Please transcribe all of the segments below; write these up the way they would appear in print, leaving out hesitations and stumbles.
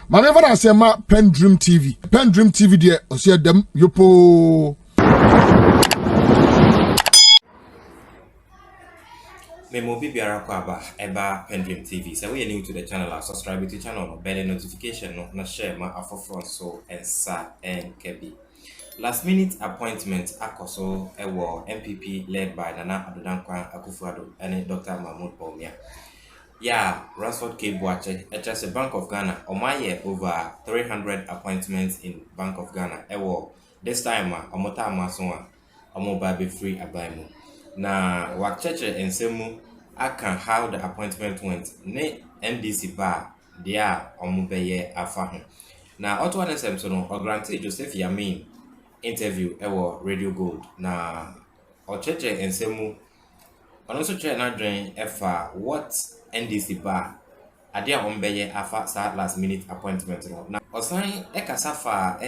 Maneva na sema PENDREAM TV. PENDREAM TV de osia dem yopo. Memo bibiara kwa aba eba PENDREAM TV. So we are new to the channel, subscribe to the channel, bell notification no, na share ma afofro so ensa enkebi. Last minute appointment akoso ewo NPP led by Nana Adodankwa Akufo-Addo and Dr. Mahmoud Bawumia. Yeah, Ransford K. Boache, HSA Bank of Ghana, Omaye over 300 appointments in Bank of Ghana. Ewo, this time, Omota Amasonwa, Omoba be free abaimu. Na Wakcheche and Semu, aka how the appointment went. Ne NDC bar, dia Omubeye Afahu. Na Otto Anesemsono, or granted Joseph Yamin interview, Ewo Radio Gold. Na Ocheche and Semu, and also try na drain efa what NDC bar adia ombeye afa sa last minute appointment no na osan ekasa fa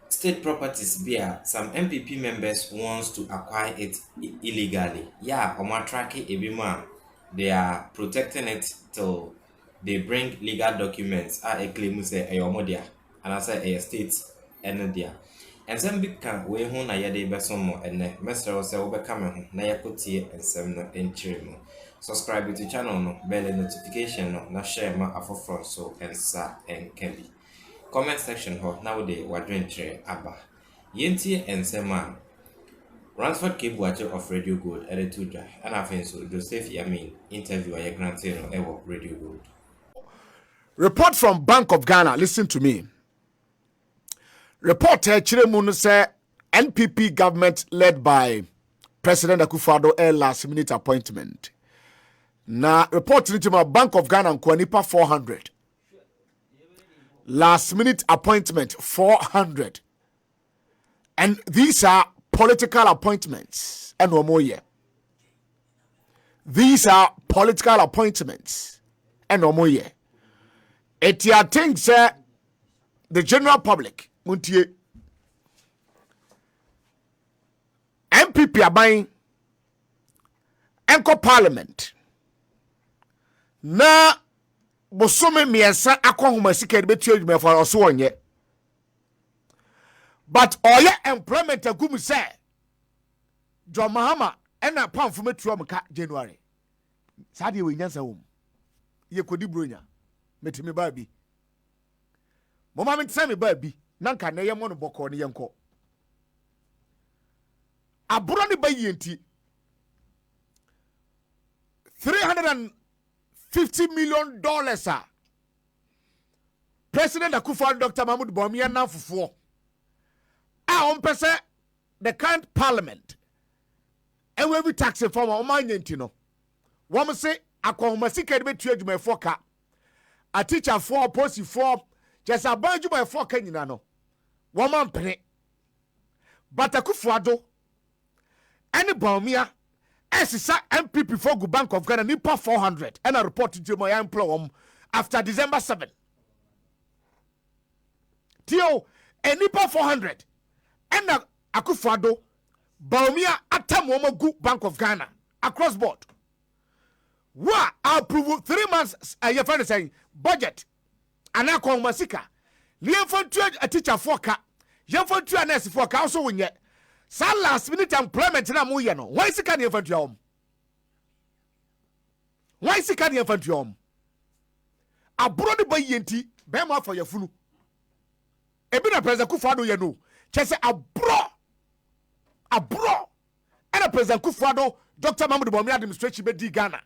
state properties bia some NPP members wants to acquire it illegally. Yeah, omo track it ebima, they are protecting it till they bring legal documents a claim say eyomo dia and I say a state and dia. And some big can we ho na yede besomo ene mesero se wo beka me ho na yakotie ensem no enchiremu. Subscribe to the channel no, bell notification no, na share ma afofro so ensa enkebi. Comment section ho na we dey wadwen chere aba. Yentie ensem a Ransford K. Boache of Radio Gold Eretuja and afenso Joseph Yamin interview a granted no ewo Radio Gold. Report from Bank of Ghana, listen to me. Report Chiremunu say NPP government led by President Akufo-Addo last minute appointment. Na report into Bank of Ghana Kwanipa 400. Last minute appointment 400. And these are political appointments. And one more year. These are political appointments. And one more year. Etia thinks the general public Muntie NPP aban enko parliament na bosome miensa akohoma sika de betu adwuma fa oso onye but oye employment agum say John Mahama ena pamfo metu amka January sade we nyansa wom ye kodi bronya metimi ba bi moma mentse me ba bi nanka na yemo no boko ne yenko aburo ne bayenti $350 million President Akufo-Addo Dr. Mahmoud Bawumia na fufo on pese the current parliament and we be tax reform o manyenti no wo me se akwahoma sika de betu adwuma foka a teacher for post for just a banjuma foka nyina no woman pene but Akufo-Addo any Bawumia esisa NPP for Bank of Ghana nipa 400 and a report to my employer after December 7 tio nipa 400 and Akufo-Addo Bawumia atam gu Bank of Ghana across board wa approve 3 months your friend saying budget and akoma sika liemfontu a teacher foka yemfontu a nurse foka also wonye sa last minute employment na mo ye no why sika ne yemfontu am why sika ne yemfontu am aburo de bayenti be ma for yafunu ebi na president Akufo-Addo ye no chese aburo and president Akufo-Addo Dr. Mahmoud Bawumia administration be di Ghana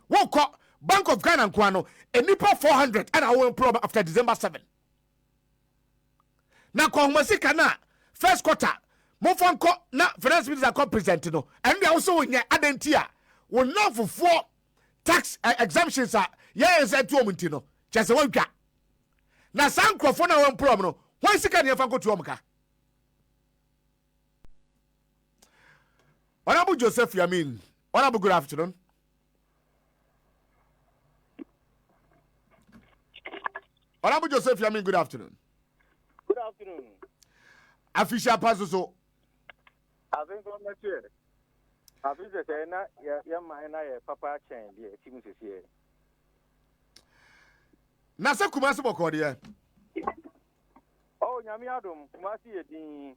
wonko Bank of Ghana nkwano enipa 400 and our problem after December 7 na kohomasi na first quarter mo fanko na finance minister ko present no and we also wonya adentia wo na for tax exemptions are yes at omunti no chese wonka na sankrofo na won problem no won sika ne fanko to omka Honorable Joseph Yamin, honorable good afternoon. Honorable Joseph Yamin, good afternoon. Good afternoon. Official pass so. I think on my chair. I think that ya papa chain the team is here. Na se Kumasi boko de. Oh, nyame adom, Kumasi edin.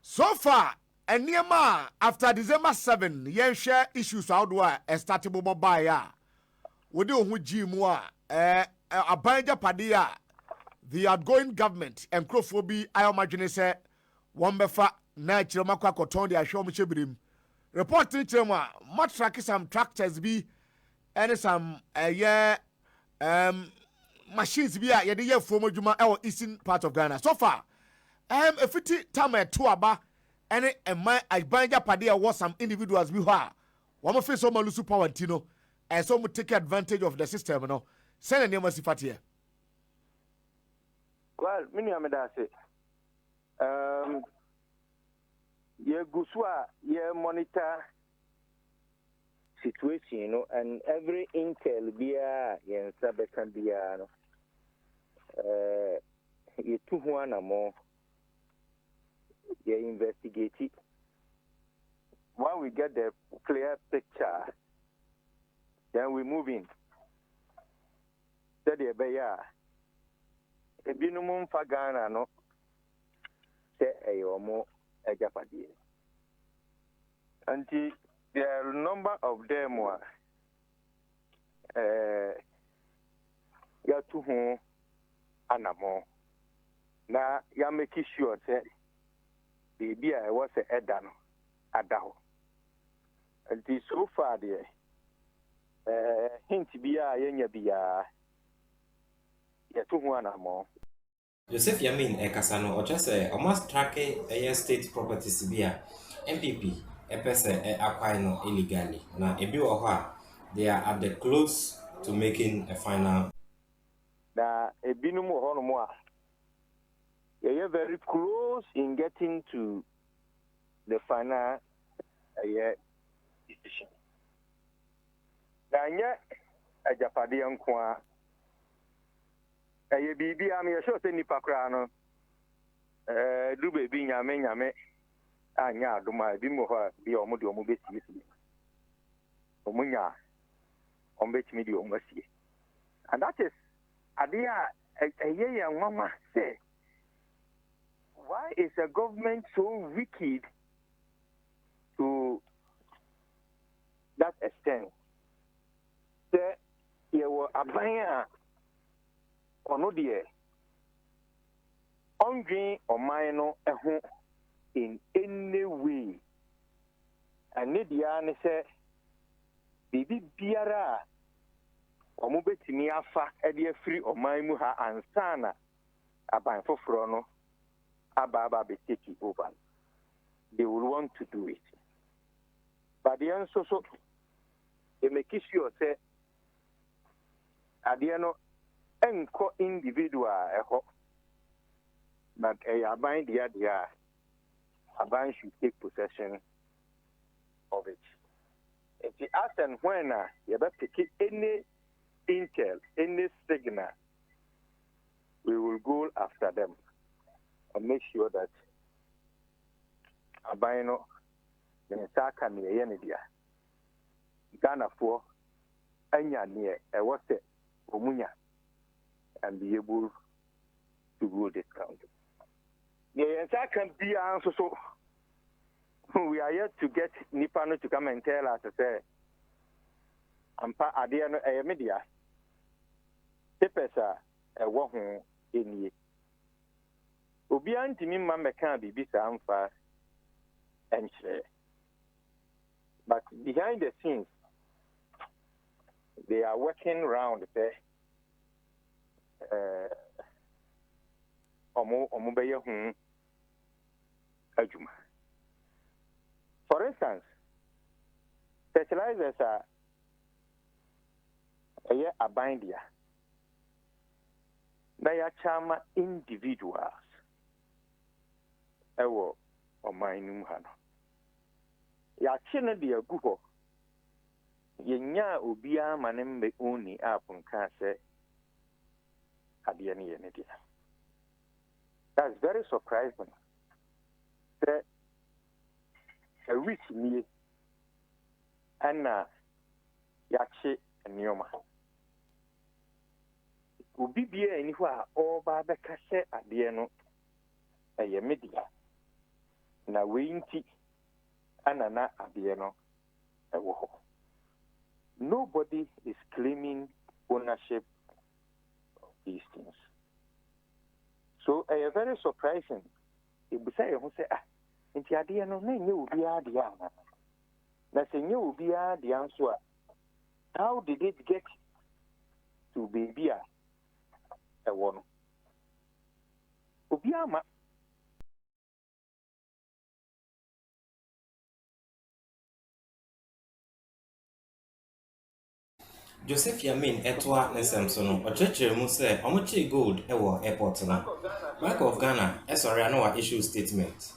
So far, eniema after December 7, yen share issues out where a startable mobile ya. Wodi ohu gi mu a abanja padia the outgoing government and Crofobia ayomadwene se wombefa na chiroma kwa koton de ahwe omchebirim. Reporting chiroma much track some tractors be and some machines be a yede ye fuom adwuma e eastern part of Ghana. So far, a fiti time to aba ene my abanja padia was some individuals be ha. One face so malusu power ntino and some take advantage of the system no. Send a name as if Well, many amedase. Ye guswa ye monitor situation, you know, and every intel bia yen sabekan bia no. Ye tuhuana mo. Ye investigate it. When we get the clear picture, then we move in. Steady beya. Ebinum fa Ghana no se eyomo ejapadi. Until there are a number of them ya tuhu anamo na ya make sure say baby I was a edano adaho. Until so far there hint biya yenya biya ya tuhu anamo. Joseph Yamin Ekasano or just almost tracking a state properties via NPP a person acquire illegally. Now a bill of her they are at the close to making a final. Na a binumu honomoa. They are very close in getting to the final decision. Now, yet a Japadian kwa. Aye bibi am ye sure say nipa kra no du baby nyame anya adoma bi mo ho bi omo de omo besie omunya ombetimi de omo asie. And that is adia aye mama say why is the government so wicked to that extent? Say ye were abaya ono de ongin oman no eho in any way and dia ne se bibi biara omo betimi afa e de afiri oman mu ha ansana aban foforo no aba be take over. They will want to do it, but the answer so they make sure say adiano enko individual eho but aban dia aban should take possession of it. If you ask and when you better take any intel, any signal, we will go after them and make sure that abano the saka ni dia Ghana for anya near a what omunya and be able to go this country. The can be answer so we are yet to get Nipano to come and tell us say Ampa Adiano a media Tepesa a walking in ye. Ubian to me mamma can't be Amfa and share. But behind the scenes they are working around there. For instance, fertilizers are a bindia. They are charma individuals. Ewo or minum hano. Ya china dia guho. Yenya ubia manembe uni apun kase. That's very surprising. A rich me and yachi and yoma. obi bia ani ho a oba bɛka sɛ adeɛ no ɛyɛ media na weinti anana adeɛ no ɛwɔ hɔ. Nobody is claiming ownership of these things. So it's very surprising. If we say, nti adeɛ no na nyɛ obi adeɛ ana. Na sɛ nyɛ obi adeɛ nso a, how did it get to baby a ɛwɔ no? Obi ama. Joseph Yamin Etwa Nesemsono, or Church Muse, Omochi Gold, Ewa Airport. Bank of Ghana, sorry, I know I issue statement.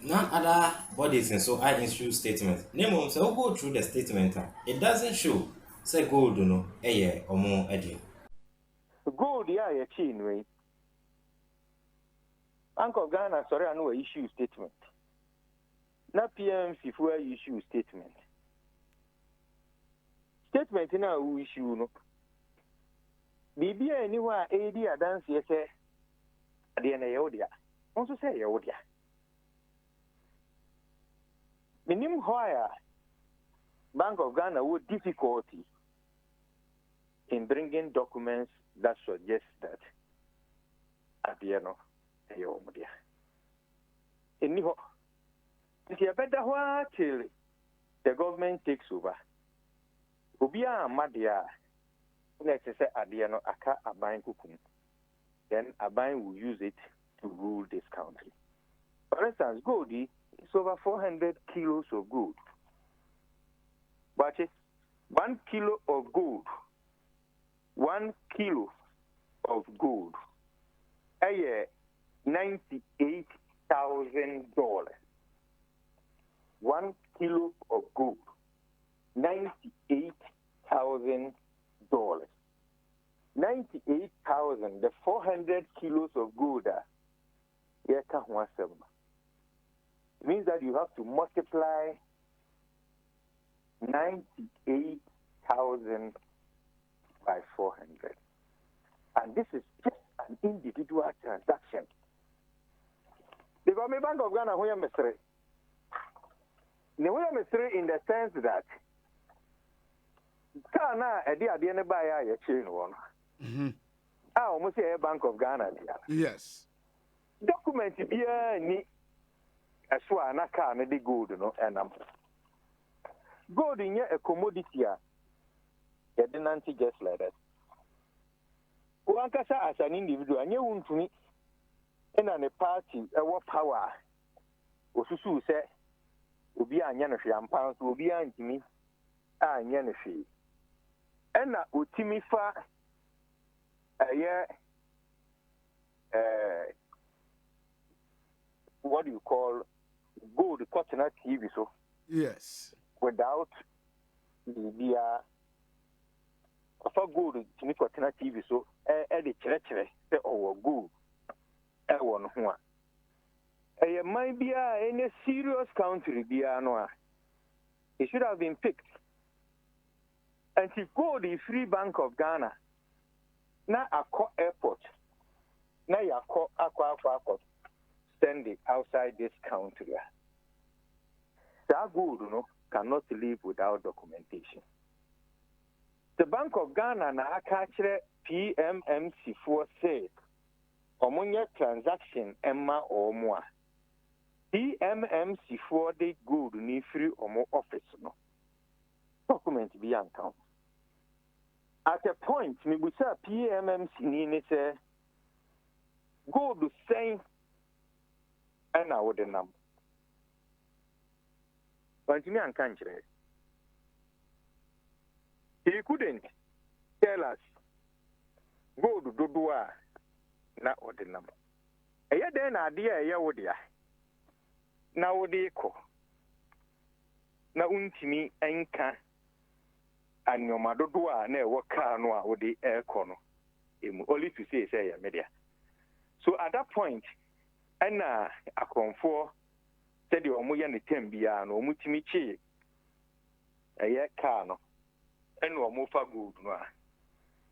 None other bodies and so I issue statement. Name so go through the statement. It doesn't show, say gold, no, a year or more a day. Gold, yeah, a chain way. Bank of Ghana, sorry, I know I issue statement. Not PMC if we issue statement. Statement in our issue, no. Bibi anywhere, AD, a dance, yes, at the end of Yodia. Also say Yodia. Minimum higher Bank of Ghana would difficulty in bringing documents that suggest that at the end of Yodia. In Niho, it's a better while till the government takes over. Ubia Madia, let's say Adiano Aka Abain Kukum. Then Abain will use it to rule this country. For instance, Goldie is over 400 kilos of gold. But 1 kilo of gold, 1 kilo of gold, $98,000. 1 kilo of gold. $98,000. 98,000. The 400 kilos of gold means that you have to multiply 98,000 by 400. And this is just an individual transaction. The government Bank of Ghana, who are mystery in the sense that Ghana, a dear by a chain one. I almost say a Bank of Ghana. Yes. Document here ni aswa na car na the gold no enam. Gold in a commodity a didn't just like that. Uankasa as an individual, and you won't me in a party what power. Osusu say Ubi and Yanafi and pounds will be anti me and Yanafi. And na utimi fa what do you call gold cotton TV so? Yes. Without the for gold to me cotton TV so the chere or gold one one. It might be in a serious country no. It should have been picked. And to go the Free Bank of Ghana, na Akko Airport, na Yakko Akko send it outside this country. That gold, cannot live without documentation. The Bank of Ghana na akachre PMMC for said, omunye transaction emma or more. PMMC for the gold ni free omo office no. Document be uncount. At a point, we will say PMMC ni say gold saying and I would number. But me and country. He couldn't tell us gold do na or the number. A year then idea a year na wo de ko na untimi enka anyoma dodo a na e wo car no a wo de ko no emu only to say ya media. So at that point ana akonfo said the omo ya ne tembia no omutimi chi car no eno omo fa gold no a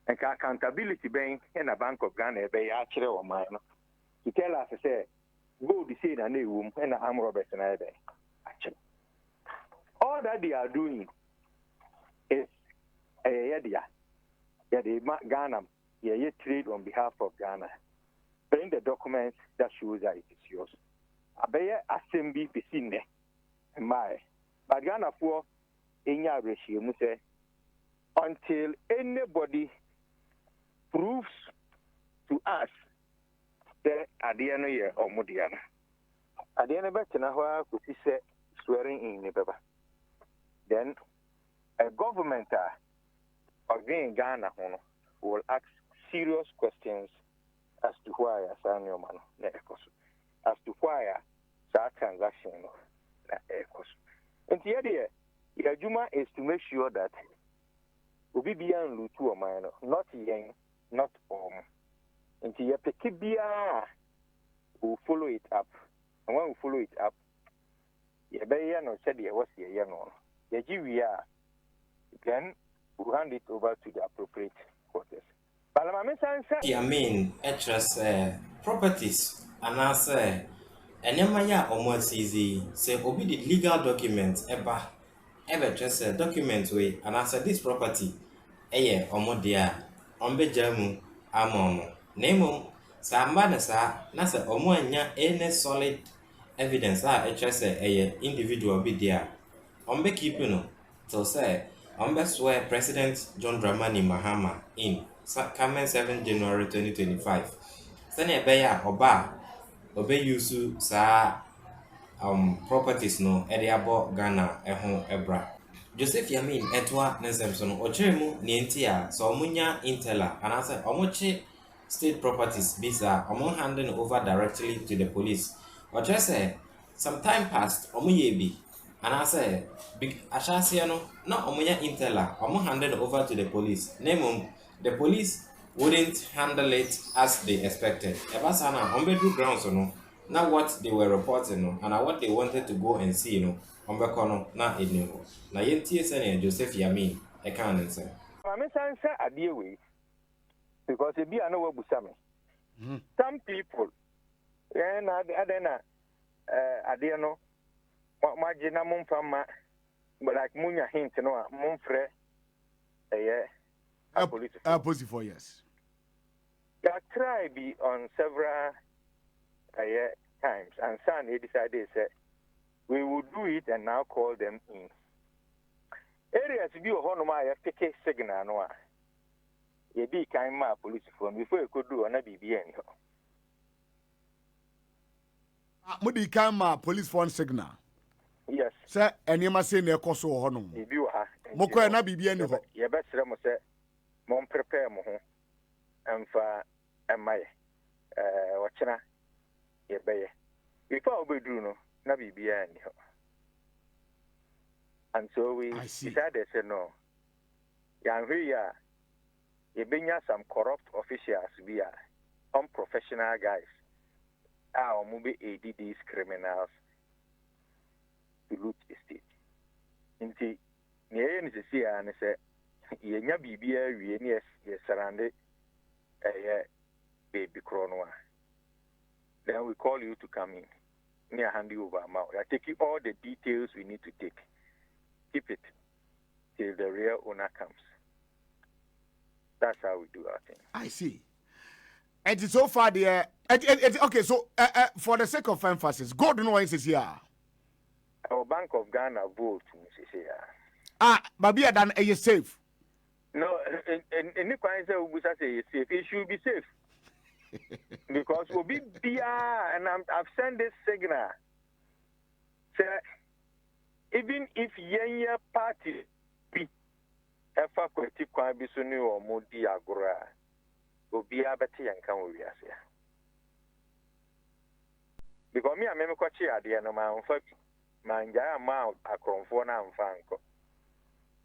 and accountability being in a Bank of Ghana, be actually or mine. To tell us, say, go the scene and they room and I'm Robert and I actually. All that they are doing is a they Ghana, trade on behalf of Ghana. Bring the documents that shows that it is yours. I bear assembly be seen there. My, but Ghana for in your ratio, say, until anybody proves to us that at the end of year or Modiana. At the end of it, now could he say swearing in the then a government again Ghana will ask serious questions as to why Asanio man as to why that transaction and the idea Yajuma is to make sure that Ubi beyond Lutu or minor, not young, not and the Pekibia will follow it up. And when we follow it up, Yabayan said there was a young Yajivia, then we'll hand it over to the appropriate quarters. I mean, extras properties, and I say, and Yamaya almost easy, say, obi the legal documents, ever just a document way, and I said this property, omodia, ombejamu, amomo, nemo, samba nasa omoanya any solid evidence, just a individual be there. Ombe keeping no, so say, Ombe swear President John Dramani Mahama in coming 7 January 2025. Sani ebeya oba obe yusu sa properties no abo Ghana ehon ebra. Joseph Yamin etwa nsem no ochiremu ne ntia so omunya intela anase omoche state properties bisa omon handing over directly to the police. Or just say some time past omuyebi and I say, big Ashasiano, not Omoya Intella, Omo handed over to the police. Name the police wouldn't handle it as they expected. Ebasana, on bedroom grounds, no, not what they were reporting, no, and what they wanted to go and see, no, on Becono, not in New. Now, TSN and Joseph Yamin, I can't answer. I'm answer a deal with because it be a no Busami. Some people, and I don't know. Magina mum fama, but like Munya hint, no, mumfre, a police for yes. That try be on several times, and son they decided say we would do it and now call them in. Areas be a honoma take signal no. Ye be kind ma police phone before you could do on a BBN. Mudi kama police phone signal. Yes. Sir, and you must say near Koso Honum. If you are Moko na bibi any ho. Ye best remo say mon prepare mo ho. Emfa emay wachina ye beye. Before we do no na bibi any ho. And so we decided say no. Yan ya ye benya some corrupt officials be unprofessional guys. Or maybe aid these criminals to loot estate. Inti niye ni sisi ya ni se yenya bibia wie ni yes surrounded baby kronwa. Then we call you to come in. Me hand you over now. I take you all the details we need to take. Keep it till the real owner comes. That's how we do our thing. I see. And so far there. Okay, so for the sake of emphasis, God knows is here. Our Bank of Ghana vote is here. Babia than a safe. No, any kind of we say safe. It should be safe because we'll be BR, and I've sent this signal. So even if Yenya party be a faculty can be sooner or more diagora, will be a better and come with us here. Because me, I remember what she had the end of my own fact. Man, I am out a conforna and fanco.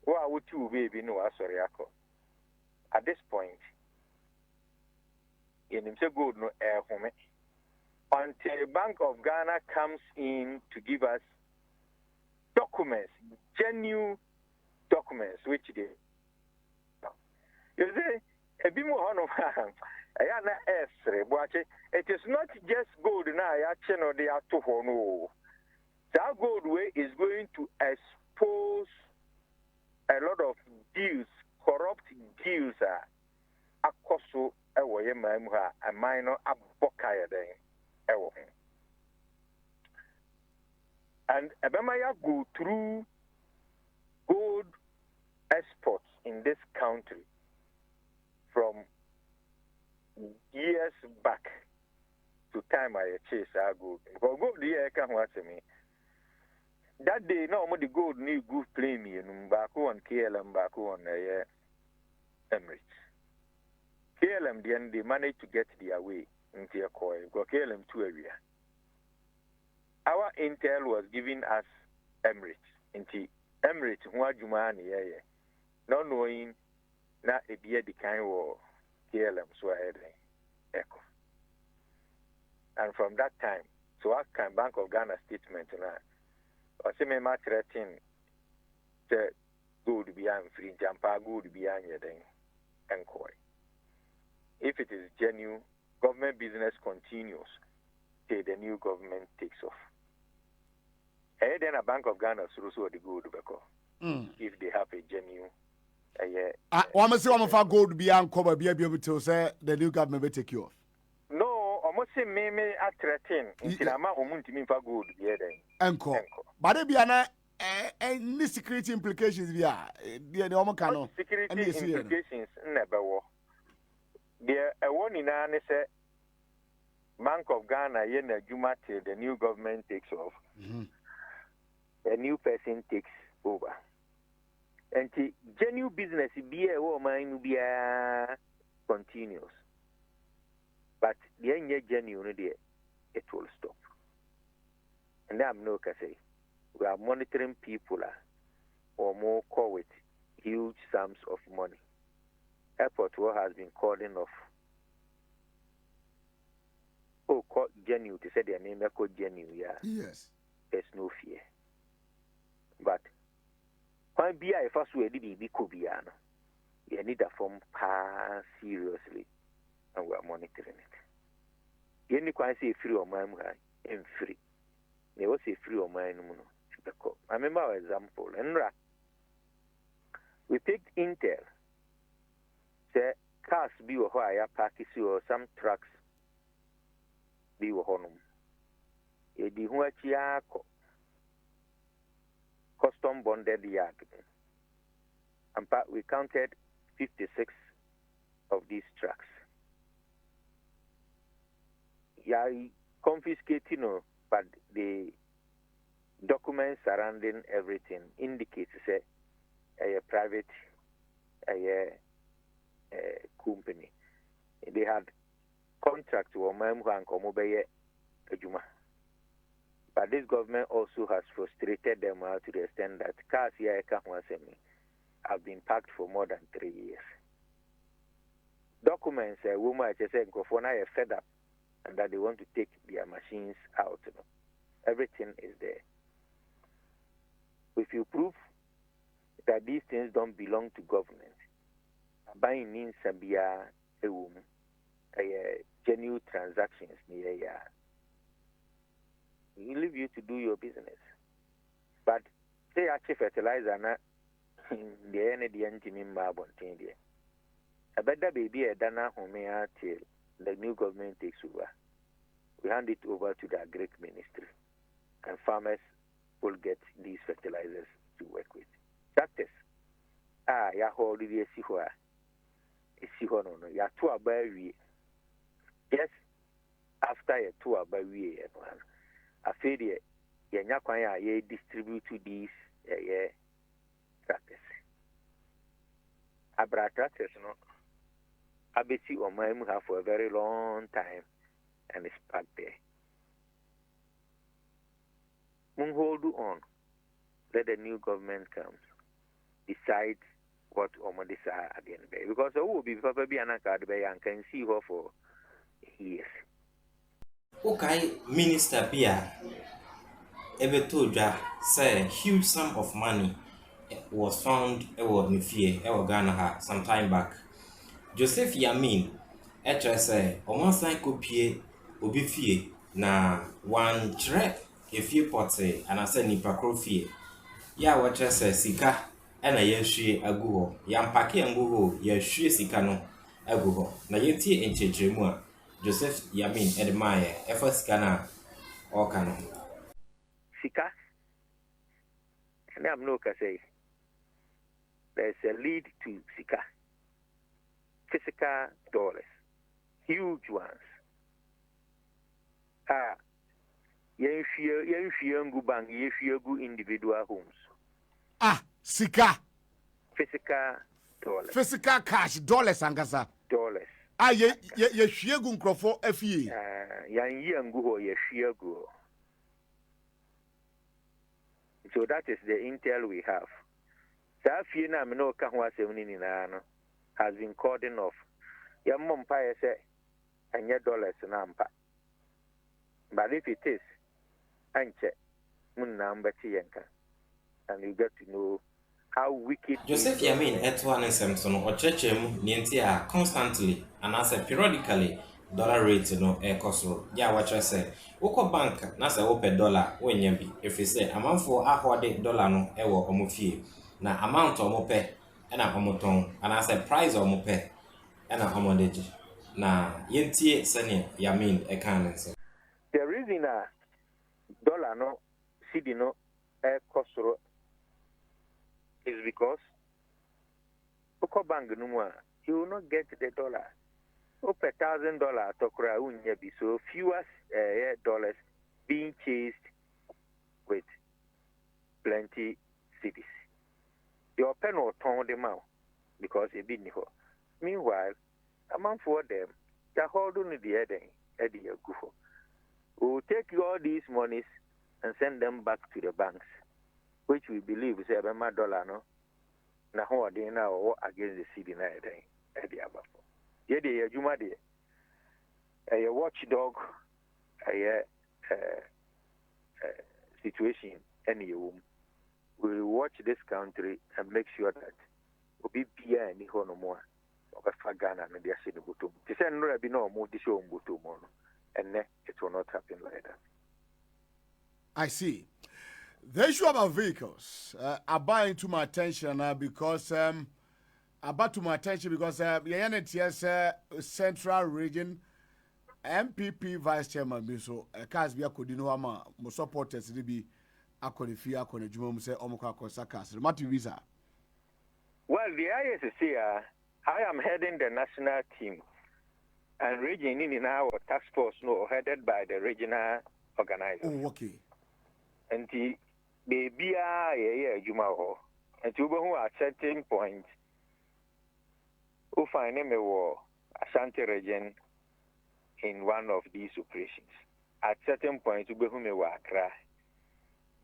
Why would you baby no? Sorry, at this point, in him say good no air home until Bank of Ghana comes in to give us documents, genuine documents, which they. You see, ebi mu hono ya na esre boache. It is not just gold na ya che no de ato ho no. That gold way is going to expose a lot of deals, corrupt deals akoso ewo ye mam ha a minor aboka ye den ewo. And Abamaya go through gold exports in this country from years back to time I chase our gold. Because gold here can watch me. That day, no more the gold need good play me and back on KLM back on Emirates. KLM then they managed to get their way into a coin. Because KLM 2 area. Our intel was giving us Emirates. Into Emirates, Huajumani, not knowing that it be the kind of KLM so echo. And from that time, so I can Bank of Ghana statement now. I say me match threatening the good beyond free jampa good beyond your thing and koi. If it is genuine, government business continues till the new government takes off. And then a Bank of Ghana also the good because if they have a genuine one must say one of our gold beyond cover be able to say the new government will take you off. No, almost say me at threatening until I'm out to me for good yeah then. Enko. But there be any security implications via the Omo Kano. Security implications never were. There a one in an say Bank of Ghana yen Juma till the new government takes off. A new person takes over. And the genuine business be a woman be continuous. But the end genuine it will stop. And I'm no say we are monitoring people or more call with huge sums of money. Airport war has been calling off. Oh, call genuine to say their name, I call genuine, yeah. Yes. There's no fear. But when be a first way be Kubiano, you need a form pass seriously, and we are monitoring it. You need to say free or mine and free. They will say free or mine. I remember our example, and we picked Intel. Say cars be or higher package or some trucks be or honum. Ye di huachiako. Custom bonded yard. And we counted 56 of these trucks. Yeah, confiscating, but the documents surrounding everything indicates a private company. They had contracts with Mamhu and Komobeye Ejuma. But this government also has frustrated them to the extent that cars here have been parked for more than 3 years. Documents, woman just said, are fed up and that they want to take their machines out. Everything is there. If you prove that these things don't belong to government, buying means be a genuine transactions near we leave you to do your business. But say actually fertilizer na the energy in Mabontin there. I bet that baby a dana home till the new government takes over. We hand it over to the agric ministry and farmers will get these fertilizers to work with. Tractors. Ya hold the Sihua. No. Ya two abawi. Yes, after a two abawi. I feel you distribute to these tractors. Abra tractors, no. ABC or my have for a very long time and it's packed there. Hold on. Let the new government come. Decide what Omodis are again. Because it will be probably an card and can see her for years. Okay, Minister Bia, ever told ya, say, huge sum of money was found in Ghana some time back. Joseph Yamin ɛkyerɛ sɛ ɔmo san kɔpie obi fie na wankyerɛ efie pɔtee anaasɛ nipa koro fie yɛ a wɔkyerɛ sɛ sika ɛna yɛahwie agu hɔ yɛampake angu hɔ yɛahwie sika no agu hɔ na yɛntie nkyerɛkyerɛmu a Joseph Yamin ɛde maayɛ ɛfa sika no a ɔɔka no ho. Sika, and I'm no say there's a lead to Sika. Physical dollars, huge ones. Yengu bank, yengu individual homes. Sika. Physical dollars. Physical cash, dollars angasa. Dollars. Ye shiegu nkrofo afie. Yan yengu ho ye shiegu. So that is the intel we have. Safie na me no ka ho asem ni na has been cordoned off. Your mom pay say and your dollars nampa. But if it is, anche mun number tienka, and you get to know how wicked. Joseph Yamin etwa ne semso no ochechemu nienti a constantly and as a periodically dollar rate no ekosoro. Ya watch say woko bank na say wo per dollar wonya bi efise amanfo ahode dollar no ewo omofie na amount omope ena omoton and as a price omope ena omodeji na yentie sene Yamin ekanense. The reason dollar no CD no ekosoro is because woko bank no mu you will not get the dollar. Over $1,000 tokra unya bi, so fewer dollars being chased with plenty cities. Your pen or turn them out because it been here. Meanwhile, among for them, they hold on the Eddie Gufo. We will take all these monies and send them back to the banks, which we believe is a dollar no. Na how they now against the city na Eddie Abafo. Yede Juma de a watchdog situation any room. We will watch this country and make sure that we be any no more of a Ghana and they are saying butum. To say no be no more this show butum and it will not happen like that. I see. The issue about vehicles are buying to my attention now because about to my attention because the Central Region NPP Vice Chairman Biso cars be akodi ama mo supporters be akodi fi akodi juma mo say omoko akosa cars mati visa. Well, the ISC I am heading the national team and region in our task force no headed by the regional organizer. Oh, okay. And the baby juma ho and to go at certain point who find him a war Ashanti region in one of these operations. At certain point, we will cry.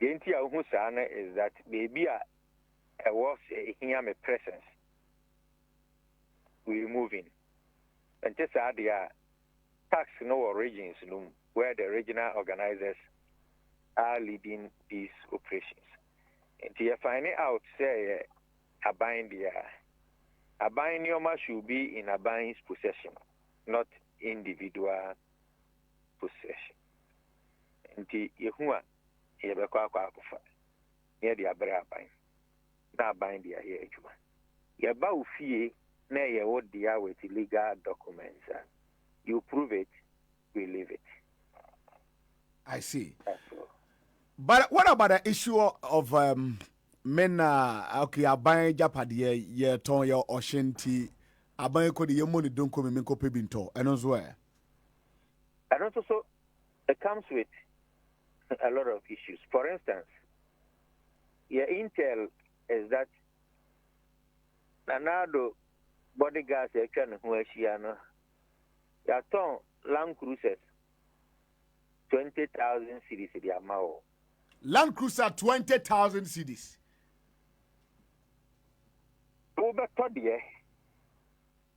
The idea is that maybe a was here a presence. We moving. And just add the tax no regions where the regional organizers are leading these operations. And you find it out, say, a bind a buying should be in a buying's possession, not individual possession. And the Yehua, Yabaka, near the Abra buying. Now buying the here. Yabau fee, nay, what the with illegal documents. You prove it, we leave it. I see. That's all. But what about the issue of men okay aban japade ye ton your oshenti aban ko de yemo ni don ko me ko pebinto eno so e and also it comes with a lot of issues. For instance, your intel is that Nanado bodyguards can who no ya ton Land Cruisers 20,000 cities in the amount. Land Cruiser 20,000 cedis. Over Toddy,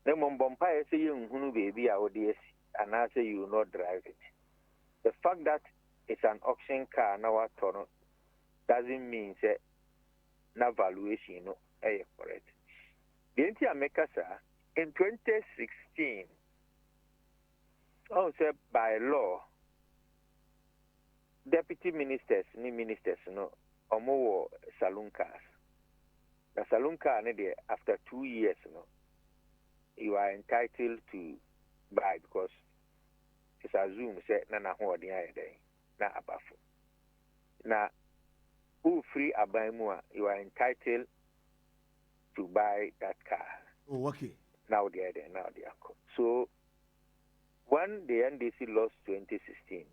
the Mombompa say you who baby out this, and I say you will not drive it. The fact that it's an auction car now doesn't mean no valuation, no, for it. The entire makers in 2016, also by law, deputy ministers, new ministers, no, or more saloon cars. The saloon car, after 2 years, no, you are entitled to buy because it's assumed say nana ho odi ayede na abafo. Na who free abaimu you are entitled to buy that car. Oh, okay. Now they are there, now they are called. So when the NDC lost 2016,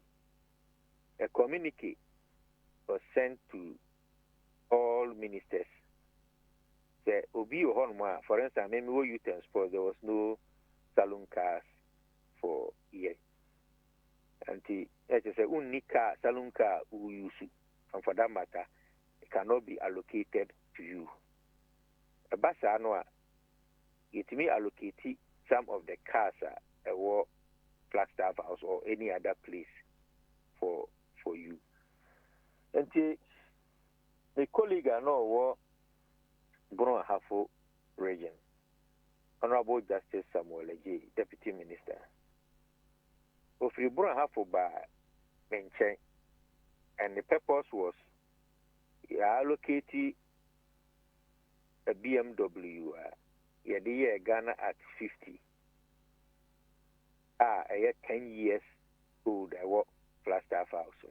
a communique was sent to all ministers. Say, Obi Ohonwa, for instance, maybe we youth and sports, there was no saloon cars for years. And as I say, unika saloon car who use it, and for that matter, it cannot be allocated to you. A basa anwa, it may allocate some of the cars at war Flagstaff House or any other place for you. And the colleague I know war Bruno Hafo region, Honorable Justice Samuel J, Deputy Minister. Of Bruno Hafo by Menchen, and the purpose was allocate a BMW, Ghana at 50. A year 10 years old, I work Flagstaff House.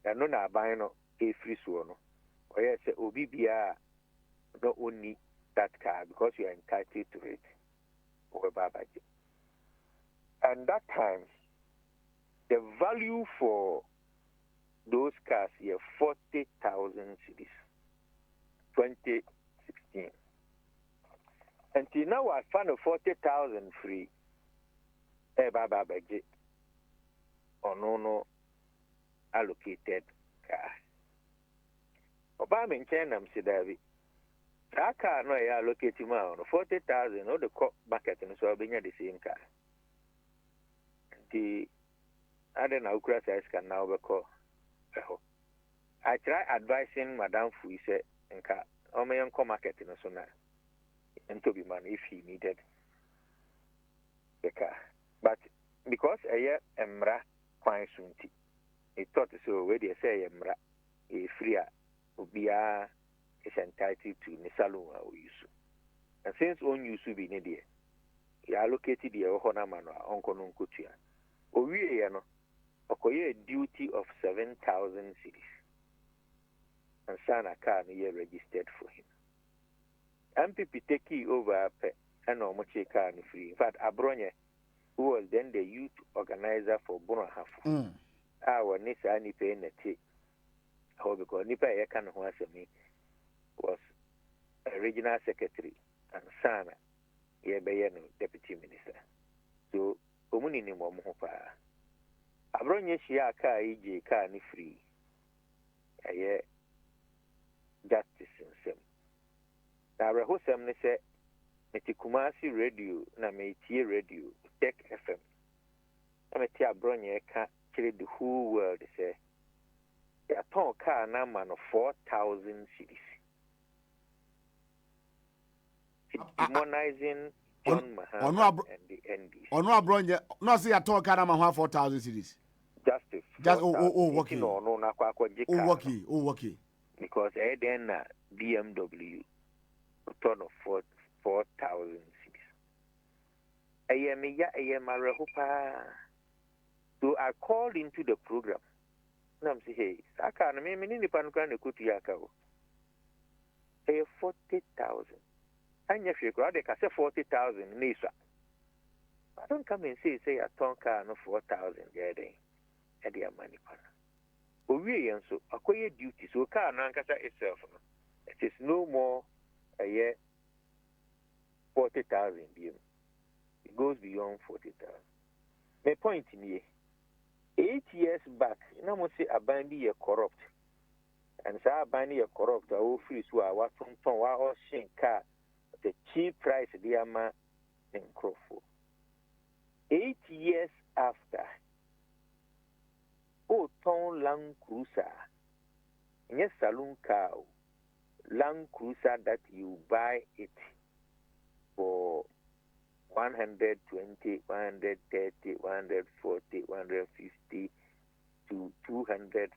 And no, na buying a free one. Or yes, OBBR not only that car because you are entitled to it. And that time, the value for those cars here 40,000 cedis. 2016. Until now, I found a 40,000 free. Budget or no allocated car. Obama in China, Mr. David. That car no allocated on 40,000 or the market and so being the same car. The other now crisis can now be called. I try advising Madame Fuise and car or my uncle market in a sona and to be man if he needed the car. But because a year emra quite soon, it thought so where they say emra a free ubia is entitled to Nisalua or Yusu. And since on Yusu be needed, he allocated the Ohona Mano, Uncle Nunkutia. Or we a duty of 7,000 cities. And Sana car year registered for him. NPP take over and no much car free. In fact, Abronya, who was then the youth organizer for Bruno Hafo. Our Nisa Nipe Neti, how because Nipa Yakan Huasemi was a regional secretary and Sana Yabayano deputy minister. So, Omuni Momopa Abronya Shia Ka EJ Ka ni free. A justice in Sem. Now, Rahosam say, Metikumasi radio, na Metie radio, Tech FM. I met Abronya Ka. The whole world say a ton car number of 4,000 cities. Demonizing John Mahama and the NDC. Or no, Bronya, no, see a ton car number 4,000 cities. Justice. Okay. Okay. Because then BMW, a ton of 4,000 cities. I am a rehopa. So I called into the program. And I'm saying, hey, I can't remember any panukan to go to Yakao. Hey, 40,000. And if you go, they can say 40,000 Nisa. I don't come and say a tonka no 4,000 getting at their money. But we and so acquire duty. So car nankasa itself. It is no more a year 40,000. It goes beyond 40,000. My point in here. 8 years back, you know, say a bandy corrupt. And so a bandy corrupt, I will free so I was from our shin car, the cheap price, the ama in Crawford. 8 years after, oh, Tom Land Cruiser, yes, saloon car, Land Cruiser that you buy it for 120, 130, 140, 150 to $200,000.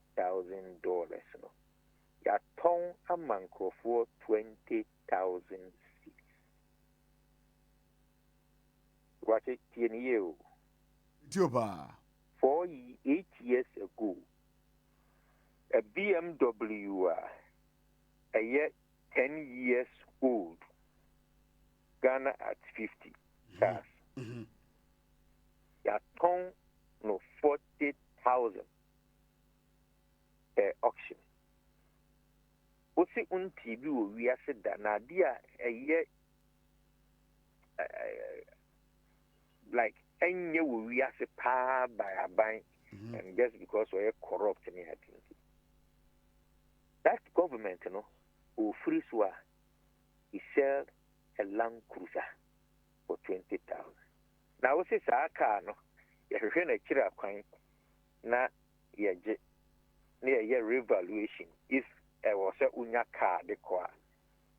No, ya ton a manko for 20,000 seats. Watch it, you. 8 years ago, a BMW, a year 10 years old, Ghana at 50 cars. Ya ton no 40,000 auction. Osi unti bi wo wiase da na dia a year like enye wo wiase pa by a bank, and just because we're corrupt in it. That government, you know, who free swa, he sell a Land Cruiser for 20,000. Now what's this car no? You're going to kill a coin. Na near revaluation. If I was a unya car the car,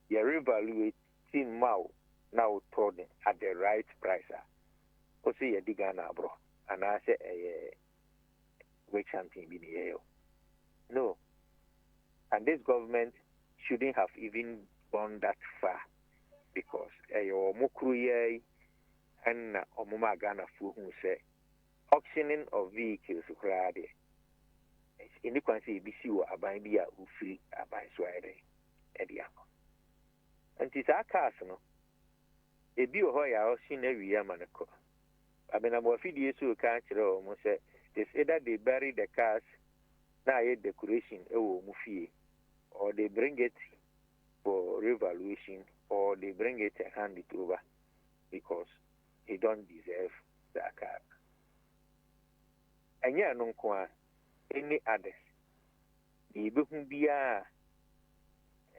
you revaluating now told at the right price. O say you dig na bro, and I say wait champion be the no, and this government shouldn't have even gone that far, because your mukruye and omuma Ghana fu who say auctioning of vehicles krade in the country BC or aban bia who free aban swire ediako. And it's our cars no. E bi o hoya o sin every year manako. Abena mo fidie so ka kire o mo say it's either they bury the cars na ye decoration e wo mu fie, or they bring it for revaluation, or they bring it and hand it over because they don't deserve that car. And yeah, no kwa any others. The ibu biya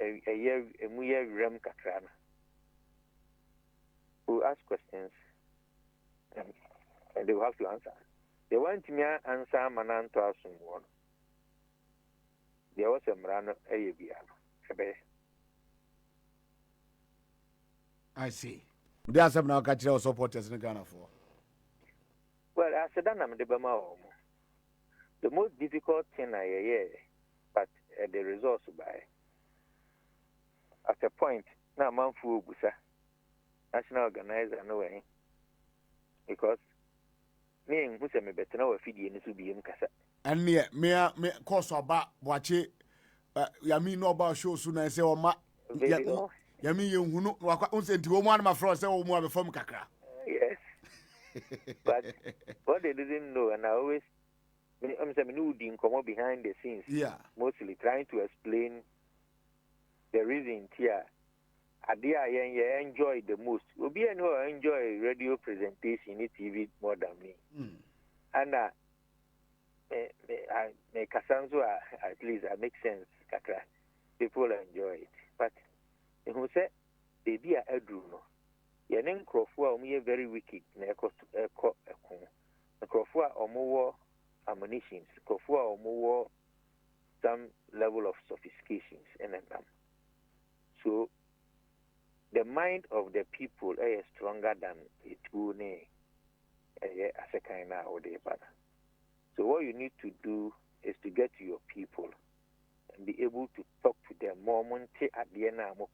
a year a muya rem kakrana. Who ask questions and they will have to answer. They want me to answer manan to ask one. There was a marano a biano. I see. There are some now catch our supporters in Ghana for. Well, I said, I'm the Bama. The most difficult thing I hear, but the results by at a point now, man fu busa national organizer no way, because me who say me better now feed you to be in kasa. And me course about watch it. Yami no about show soon I say, oh ma. Yami you who know what say to one of my friends say, oh, more from Kakra. Yes. But what they didn't know, and I always I'm saying come behind the scenes. Yeah. Mostly trying to explain the reason here. I enjoy the most. Obi and who enjoy radio presentation in TV more than me. And me kasanzo at least I make sense. Kakra. People enjoy it. But who said they be a edru no. Yenen krofua omu very wicked na ekon. Krofua omu ammunitions. Krofua omu some level of sophistications and them. So the mind of the people is stronger than it will as a kind of day. So what you need to do is to get to your people and be able to talk to them moment at the end of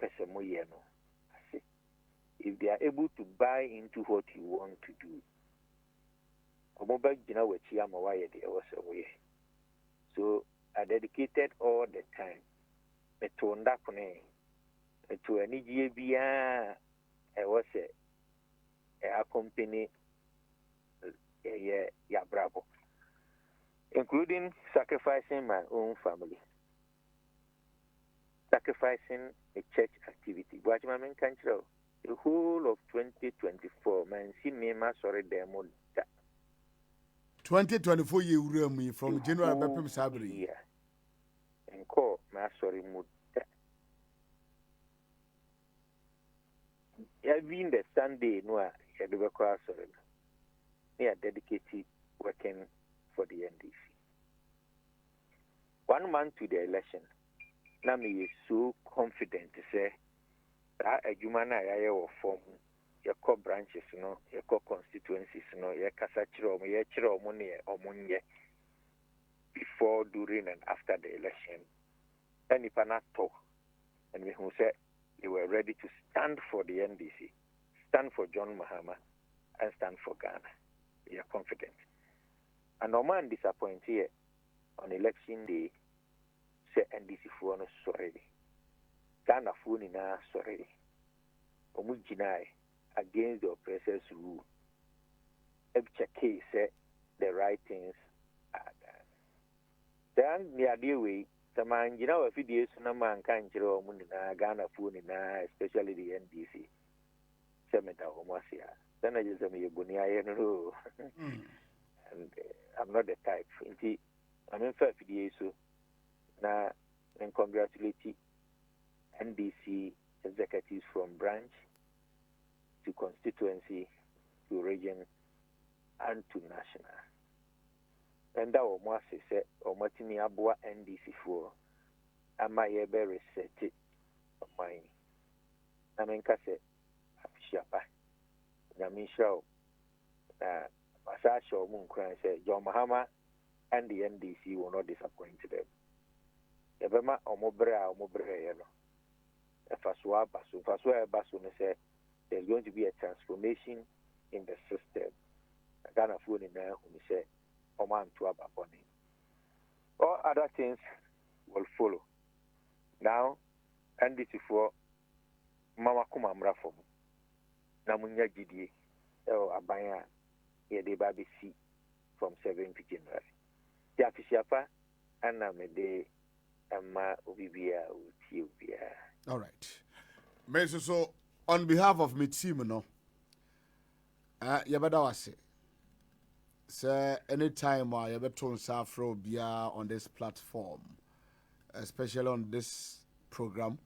if they are able to buy into what you want to do. So I dedicated all the time to any GBA. I was a company, bravo, including sacrificing my own family, sacrificing a church activity. But my main country, the whole of 2024, man, see me, my sorry, demo. 2024 year from January Bepim Sabri. Yeah, and call my sorry mood. Even the Sunday, no, I had to work out. They are dedicated working for the NDC. 1 month to the election, Nami is so confident to say that a human I will form your core branches, your core constituencies, your kasachiro, your chiro money omunye before, during, and after the election. And if not talk, and we who said they were ready to stand for the NDC, stand for John Mahama, and stand for Ghana. We are confident. And no man disappointed here on election day, say NDC for no sorry. Ghana for na sorry. Omujinai against the oppressors' rule. Every case say the right things are done. Then the idea way, the man, a few days no man can't show Ghana for especially the NDC. Semeta Homosia. Then I just say, and I'm not the type. I'm in 5 days, so now and congratulate NDC executives from branch to constituency to region and to national. And that was said, or Martini Abua NDC for am I ever reset it of mine? I mean, Cassette, Shapa, Yamisha, Masasha Munkran said, John Mahama and the NDC will not disappoint them. Ebema Omobra, Faswa Basu said, there's going to be a transformation in the system. Ghana phone in there, who said, Oman to Ababoni. All other things will follow. Now, NDC for Mama Kumamra for Namunya Gidi, Abaya, Yede Babi C from 7th January. The Afishafa, and Namede, Emma Ubibia, Utibia. All right. Meso, so on behalf of my team, Yabadawase, sir, anytime I ever turn Safro Bia on this platform, especially on this program,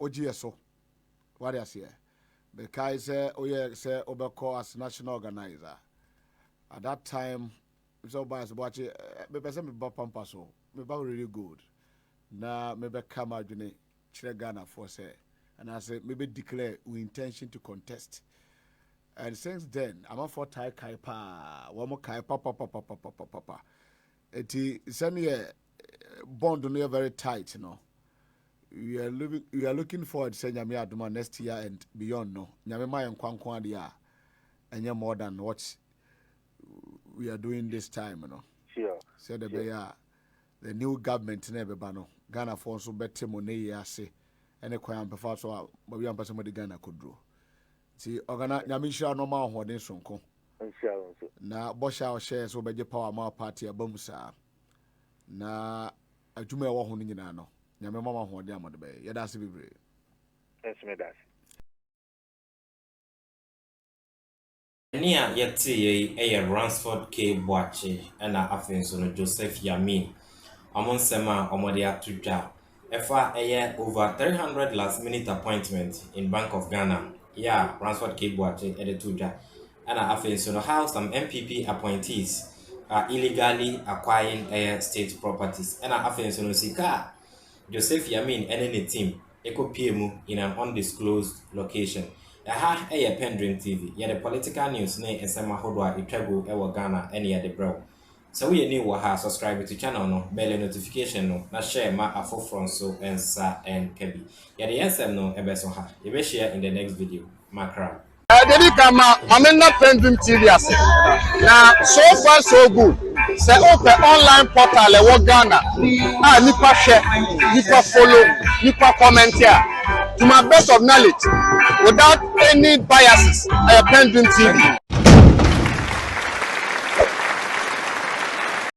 OGSO, what I say, because say Obeko as national organizer. At that time, so by watching, me Pampaso, me really good. Now maybe come out in Ghana for say, and I say maybe declare we intention to contest. And since then, I'm a for Thai Kaipa, one more Kaipa. It's only a bond on very tight, We are looking forward to saying Yamia Duma next year and beyond. No, Yamima and Kwankwandia, and you're more than what we are doing this time, Sure. So the new government never bano. Ghana for so better money, say, and a quam before so, but we are somebody Ghana could do. See, Organa Yamisha no more what in Sonko. Na Bosha shares over the power more party a bumsa. Na a Jume Wahuninano, Yamama Hodiam the Bay. That's the very. Yes, me that. Nia yeti a Ransford K. Boache and Afenson Joseph Yamin. Among Sema Omodia Tuja. Efa over 300 last minute appointment in Bank of Ghana. Yeah, Ransford K. Boache and the Tuja. And Afenson how some NPP appointees are illegally acquiring state properties. And Afenson Sika Joseph Yamin and any team Eco PMU in an undisclosed location. Aha, PENDREAM TV. Yeah, the political news ne esema hodwa itwago ewo Ghana ene ya de bro. So we new wa subscribe to channel no, bell notification no, na share ma afofron so ensa and kebi. Yeah, the answer no ebeso ha. You will share in the next video. Makra. Dedi kama mamena PENDREAM TV ase. Na so far so good. Say open online portal e Ghana. Nipa share, nipa follow, nipa comment here. To my best of knowledge, without any biases, PENDREAM TV.